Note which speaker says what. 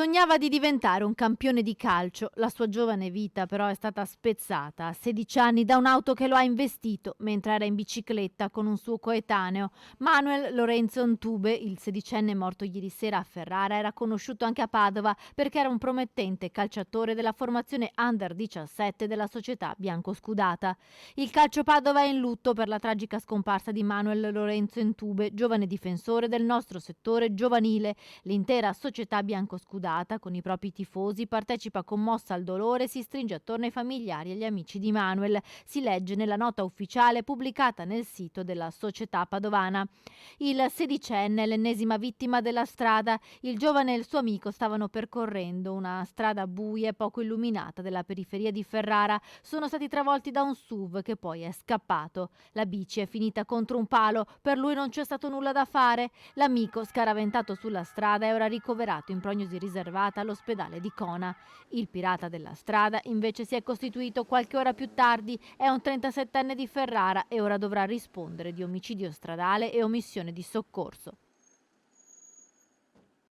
Speaker 1: Sognava di diventare un campione di calcio, la sua giovane vita però è stata spezzata a 16 anni da un'auto che lo ha investito mentre era in bicicletta con un suo coetaneo. Manuel Lorenzo Ntube, il sedicenne morto ieri sera a Ferrara, era conosciuto anche a Padova perché era un promettente calciatore della formazione Under 17 della società biancoscudata. Il calcio Padova è in lutto per la tragica scomparsa di Manuel Lorenzo Ntube, giovane difensore del nostro settore giovanile. L'intera società biancoscudata, con i propri tifosi, partecipa commossa al dolore e si stringe attorno ai familiari e agli amici di Manuel. Si legge nella nota ufficiale pubblicata nel sito della società padovana. Il sedicenne è l'ennesima vittima della strada. Il giovane e il suo amico stavano percorrendo una strada buia e poco illuminata della periferia di Ferrara. Sono stati travolti da un SUV che poi è scappato. La bici è finita contro un palo, per lui non c'è stato nulla da fare. L'amico, scaraventato sulla strada, è ora ricoverato in prognosi riservata all'ospedale di Cona. Il pirata della strada invece si è costituito qualche ora più tardi, è un 37enne di Ferrara e ora dovrà rispondere di omicidio stradale e omissione di soccorso.